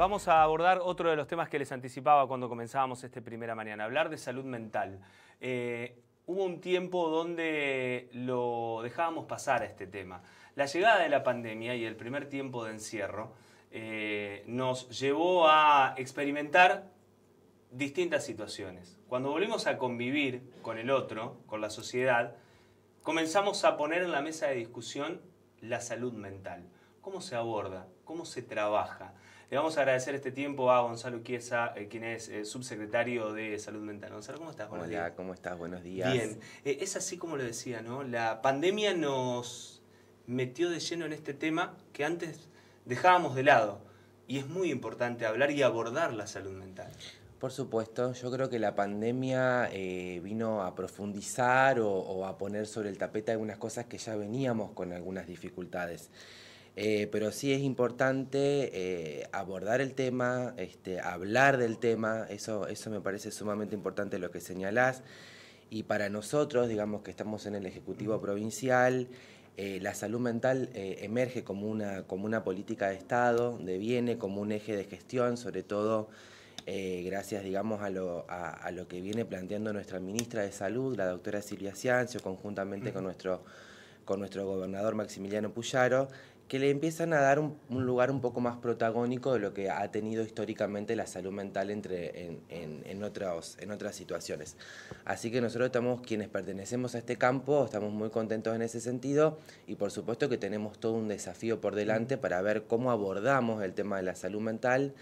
Vamos a abordar otro de los temas que les anticipaba cuando comenzábamos este Primera Mañana, hablar de salud mental. Hubo un tiempo donde lo dejábamos pasar a este tema. La llegada de la pandemia y el primer tiempo de encierro nos llevó a experimentar distintas situaciones. Cuando volvimos a convivir con el otro, con la sociedad, comenzamos a poner en la mesa de discusión la salud mental. ¿Cómo se aborda? ¿Cómo se trabaja? Le vamos a agradecer este tiempo a Gonzalo Chiesa, quien es subsecretario de Salud Mental. Gonzalo, ¿cómo estás? Buenos días. Hola, ¿cómo estás? Buenos días. Bien. Es así como lo decía, ¿no? La pandemia nos metió de lleno en este tema que antes dejábamos de lado. Y es muy importante hablar y abordar la salud mental. Por supuesto, yo creo que la pandemia vino a profundizar o a poner sobre el tapete algunas cosas que ya veníamos con algunas dificultades. Pero sí es importante abordar el tema, hablar del tema, eso me parece sumamente importante lo que señalás. Y para nosotros, digamos que estamos en el Ejecutivo Provincial, la salud mental emerge como una política de Estado, deviene como un eje de gestión, sobre todo gracias, digamos, a lo que viene planteando nuestra ministra de Salud, la doctora Silvia Ciancio, conjuntamente con nuestro gobernador Maximiliano Puyaro, que le empiezan a dar un lugar un poco más protagónico de lo que ha tenido históricamente la salud mental en otras situaciones. Así que nosotros estamos, quienes pertenecemos a este campo, estamos muy contentos en ese sentido y por supuesto que tenemos todo un desafío por delante para ver cómo abordamos el tema de la salud mental,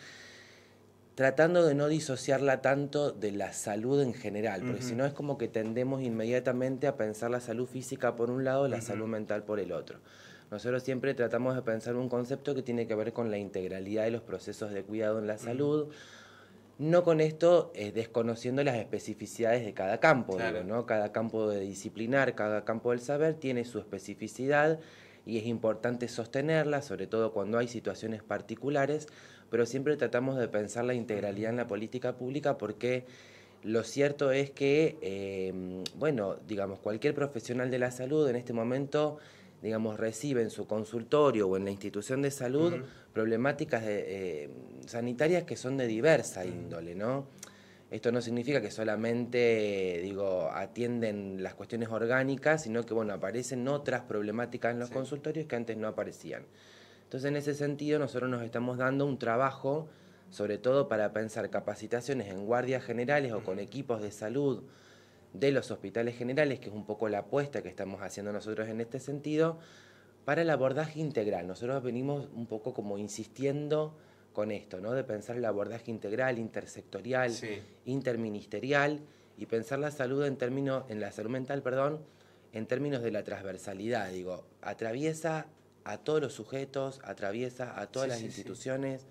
tratando de no disociarla tanto de la salud en general, porque si no es como que tendemos inmediatamente a pensar la salud física por un lado, la salud mental por el otro. Nosotros siempre tratamos de pensar un concepto que tiene que ver con la integralidad de los procesos de cuidado en la salud, no con esto desconociendo las especificidades de cada campo, Claro. digo, ¿no? Cada campo de disciplinar, cada campo del saber tiene su especificidad y es importante sostenerla, sobre todo cuando hay situaciones particulares, pero siempre tratamos de pensar la integralidad en la política pública porque lo cierto es que, bueno, digamos, cualquier profesional de la salud en este momento, digamos, recibe en su consultorio o en la institución de salud problemáticas sanitarias que son de diversa índole, ¿no? Esto no significa que solamente, digo, atienden las cuestiones orgánicas, sino que, bueno, aparecen otras problemáticas en los consultorios que antes no aparecían. Entonces, en ese sentido, nosotros nos estamos dando un trabajo, sobre todo para pensar capacitaciones en guardias generales o con equipos de salud de los hospitales generales, que es un poco la apuesta que estamos haciendo nosotros en este sentido, para el abordaje integral. Nosotros venimos un poco como insistiendo con esto, ¿no? De pensar el abordaje integral, intersectorial, interministerial, y pensar la salud en la salud mental, perdón, en términos de la transversalidad. Digo, atraviesa a todos los sujetos, atraviesa a todas las instituciones,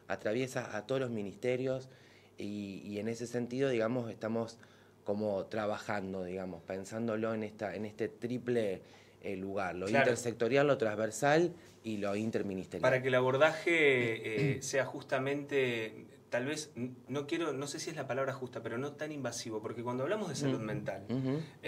atraviesa a todos los ministerios, y en ese sentido, digamos, estamos como trabajando, digamos, pensándolo en este triple lugar, lo intersectorial, lo transversal y lo interministerial. Para que el abordaje sea justamente, tal vez, no sé si es la palabra justa, pero no tan invasivo, porque cuando hablamos de salud mental,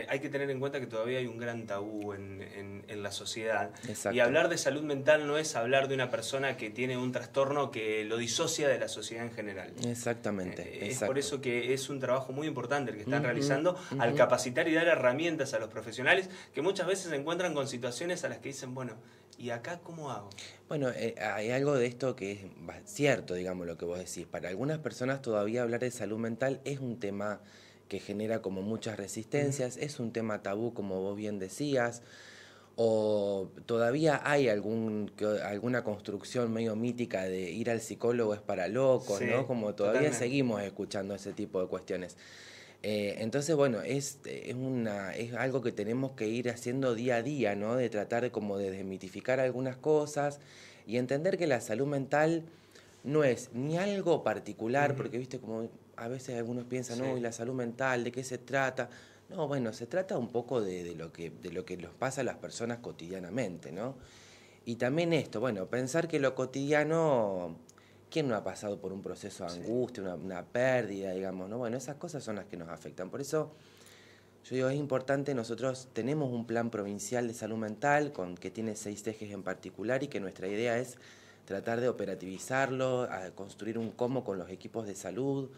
hay que tener en cuenta que todavía hay un gran tabú en la sociedad. Exacto. Y hablar de salud mental no es hablar de una persona que tiene un trastorno que lo disocia de la sociedad en general. Exactamente. Es por eso que es un trabajo muy importante el que están realizando al capacitar y dar herramientas a los profesionales que muchas veces se encuentran con situaciones a las que dicen, bueno, ¿y acá cómo hago? Bueno, hay algo de esto que es cierto, digamos, lo que vos decís. Para algunas personas todavía hablar de salud mental es un tema que genera como muchas resistencias, es un tema tabú, como vos bien decías, o todavía hay alguna construcción medio mítica de ir al psicólogo es para locos, ¿no? Como todavía seguimos escuchando ese tipo de cuestiones. Entonces, bueno, es algo que tenemos que ir haciendo día a día, ¿no? De tratar de desmitificar algunas cosas y entender que la salud mental no es ni algo particular, porque, viste, como a veces algunos piensan, no, ¿y la salud mental? ¿De qué se trata? No, bueno, se trata un poco de lo que nos pasa a las personas cotidianamente, ¿no? Y también esto, bueno, pensar que lo cotidiano... ¿Quién no ha pasado por un proceso de angustia, una pérdida, digamos, ¿no? Bueno, esas cosas son las que nos afectan. Por eso, yo digo, es importante, nosotros tenemos un plan provincial de salud mental que tiene 6 ejes en particular y que nuestra idea es tratar de operativizarlo, a construir un cómo con los equipos de salud.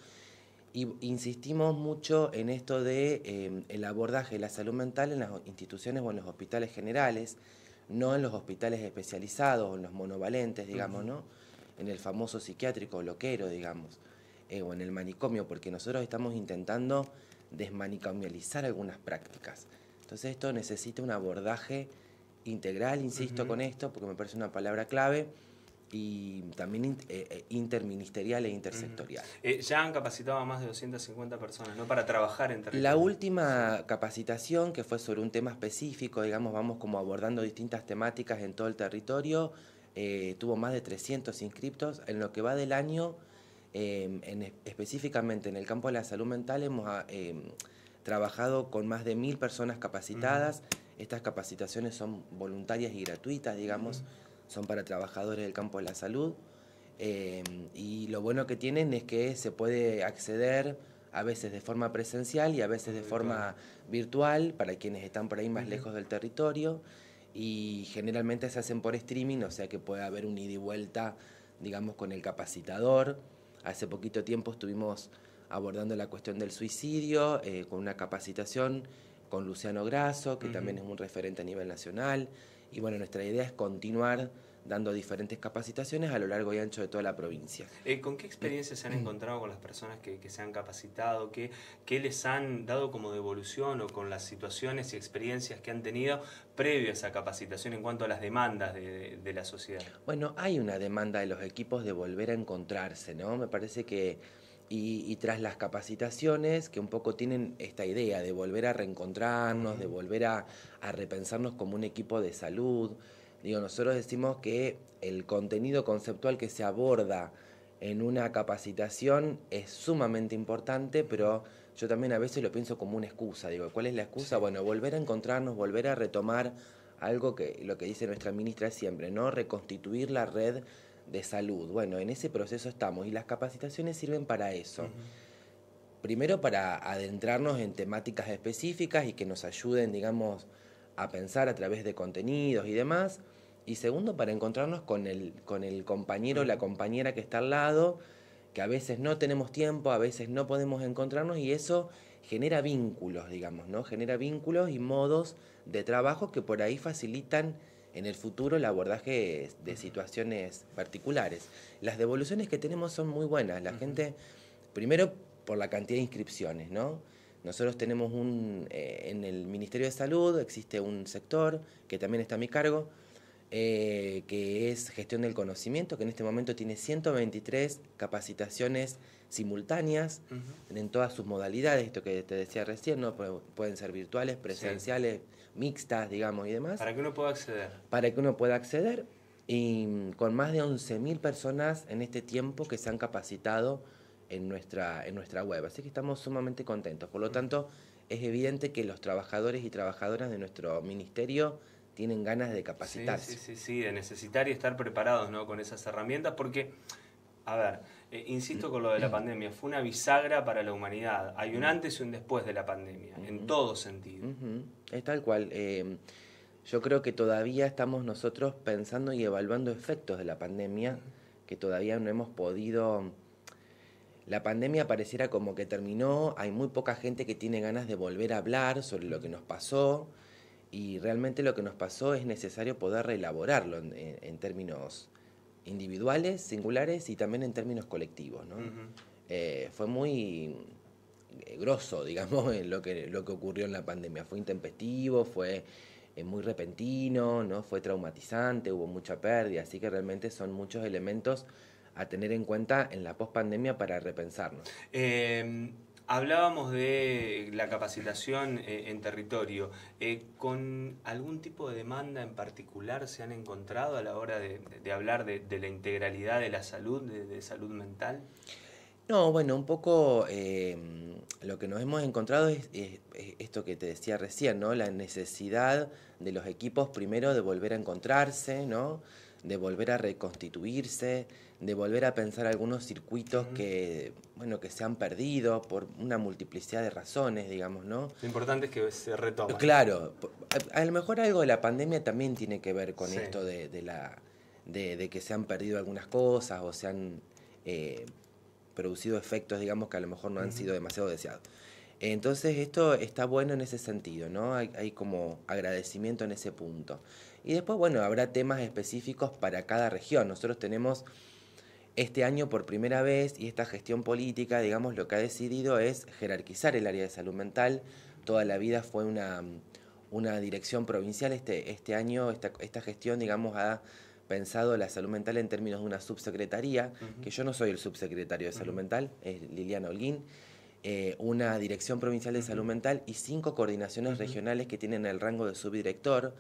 Y insistimos mucho en esto de el abordaje de la salud mental en las instituciones o en los hospitales generales, no en los hospitales especializados o en los monovalentes, digamos, ¿no? En el famoso psiquiátrico loquero, digamos, o en el manicomio, porque nosotros estamos intentando desmanicomializar algunas prácticas. Entonces esto necesita un abordaje integral, insisto con esto, porque me parece una palabra clave, y también interministerial e intersectorial. Ya han capacitado a más de 250 personas, ¿no? Para trabajar en territorio. La última capacitación, que fue sobre un tema específico, digamos, vamos como abordando distintas temáticas en todo el territorio, tuvo más de 300 inscriptos. En lo que va del año, específicamente en el campo de la salud mental, hemos trabajado con más de 1000 personas capacitadas. Estas capacitaciones son voluntarias y gratuitas, digamos, son para trabajadores del campo de la salud. Y lo bueno que tienen es que se puede acceder a veces de forma presencial y a veces de forma virtual para quienes están por ahí más lejos del territorio, y generalmente se hacen por streaming, o sea que puede haber un ida y vuelta, digamos, con el capacitador. Hace poquito tiempo estuvimos abordando la cuestión del suicidio con una capacitación con Luciano Grasso, que también es un referente a nivel nacional, y bueno, nuestra idea es continuar dando diferentes capacitaciones a lo largo y ancho de toda la provincia. ¿Con qué experiencias se han encontrado con las personas que se han capacitado? ¿Qué les han dado como devolución o con las situaciones y experiencias que han tenido previo a esa capacitación en cuanto a las demandas de la sociedad? Bueno, hay una demanda de los equipos de volver a encontrarse, ¿no? Me parece que, y tras las capacitaciones, que un poco tienen esta idea de volver a reencontrarnos, de volver a repensarnos como un equipo de salud. Digo, nosotros decimos que el contenido conceptual que se aborda en una capacitación es sumamente importante, pero yo también a veces lo pienso como una excusa. Digo, ¿cuál es la excusa? Bueno, volver a encontrarnos, volver a retomar algo que lo que dice nuestra ministra siempre, ¿no? Reconstituir la red de salud. Bueno, en ese proceso estamos y las capacitaciones sirven para eso. Primero para adentrarnos en temáticas específicas y que nos ayuden, digamos, a pensar a través de contenidos y demás. Y segundo, para encontrarnos con el compañero o la compañera que está al lado, que a veces no tenemos tiempo, a veces no podemos encontrarnos, y eso genera vínculos, digamos, ¿no? Genera vínculos y modos de trabajo que por ahí facilitan en el futuro el abordaje de situaciones particulares. Las devoluciones que tenemos son muy buenas. La gente, primero por la cantidad de inscripciones, ¿no? Nosotros tenemos en el Ministerio de Salud existe un sector que también está a mi cargo, que es gestión del conocimiento, que en este momento tiene 123 capacitaciones simultáneas en todas sus modalidades, esto que te decía recién, ¿no? Pueden ser virtuales, presenciales, mixtas, digamos, y demás. Para que uno pueda acceder. Para que uno pueda acceder, y con más de 11.000 personas en este tiempo que se han capacitado en nuestra web. Así que estamos sumamente contentos. Por lo tanto, es evidente que los trabajadores y trabajadoras de nuestro ministerio tienen ganas de capacitarse. Sí, de necesitar y estar preparados, ¿no? Con esas herramientas, porque, a ver, insisto con lo de la pandemia, fue una bisagra para la humanidad. Hay un antes y un después de la pandemia, en todo sentido. Es tal cual. Yo creo que todavía estamos nosotros pensando y evaluando efectos de la pandemia, que todavía no hemos podido. La pandemia pareciera como que terminó, hay muy poca gente que tiene ganas de volver a hablar sobre lo que nos pasó, y realmente lo que nos pasó es necesario poder reelaborarlo en términos individuales, singulares y también en términos colectivos, ¿no? Fue muy grosso, digamos, lo que ocurrió en la pandemia. Fue intempestivo, fue muy repentino, ¿no? Fue traumatizante, hubo mucha pérdida, así que realmente son muchos elementos a tener en cuenta en la pospandemia para repensarnos. Hablábamos de la capacitación en territorio. ¿Con algún tipo de demanda en particular se han encontrado a la hora de hablar de la integralidad de la salud, de salud mental? No, bueno, un poco lo que nos hemos encontrado es esto que te decía recién, ¿no? La necesidad de los equipos primero de volver a encontrarse, ¿no? De volver a reconstituirse, de volver a pensar algunos circuitos que se han perdido por una multiplicidad de razones, digamos, ¿no? Lo importante es que se retomen. Claro, a lo mejor algo de la pandemia también tiene que ver con esto de de que se han perdido algunas cosas o se han producido efectos, digamos, que a lo mejor no han sido demasiado deseados. Entonces esto está bueno en ese sentido, ¿no? Hay como agradecimiento en ese punto. Y después, bueno, habrá temas específicos para cada región. Nosotros tenemos este año por primera vez, y esta gestión política, digamos, lo que ha decidido es jerarquizar el área de salud mental. Toda la vida fue una dirección provincial. Este año, esta gestión, digamos, ha pensado la salud mental en términos de una subsecretaría, que yo no soy el subsecretario de salud mental, es Liliana Holguín, una dirección provincial de salud mental y 5 coordinaciones regionales que tienen el rango de subdirector,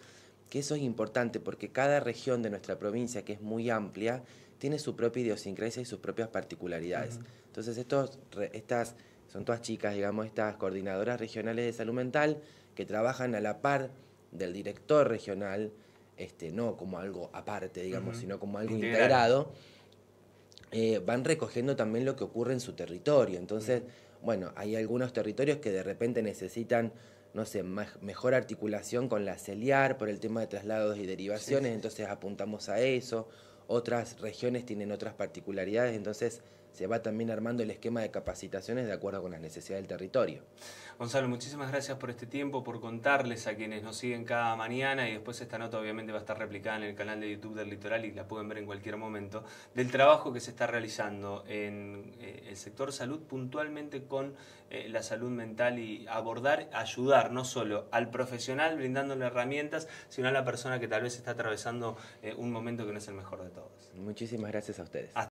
que eso es importante porque cada región de nuestra provincia, que es muy amplia, tiene su propia idiosincrasia y sus propias particularidades. Entonces estas son todas chicas, digamos, estas coordinadoras regionales de salud mental que trabajan a la par del director regional, no como algo aparte, digamos, sino como algo integrado, van recogiendo también lo que ocurre en su territorio. Entonces, bueno, hay algunos territorios que de repente necesitan, no sé, mejor articulación con la CELIAR por el tema de traslados y derivaciones, entonces apuntamos a eso. Otras regiones tienen otras particularidades, entonces se va también armando el esquema de capacitaciones de acuerdo con las necesidades del territorio. Gonzalo, muchísimas gracias por este tiempo, por contarles a quienes nos siguen cada mañana, y después esta nota obviamente va a estar replicada en el canal de YouTube del Litoral y la pueden ver en cualquier momento, del trabajo que se está realizando en el sector salud, puntualmente con la salud mental, y ayudar no solo al profesional brindándole herramientas, sino a la persona que tal vez está atravesando un momento que no es el mejor de todos. Muchísimas gracias a ustedes.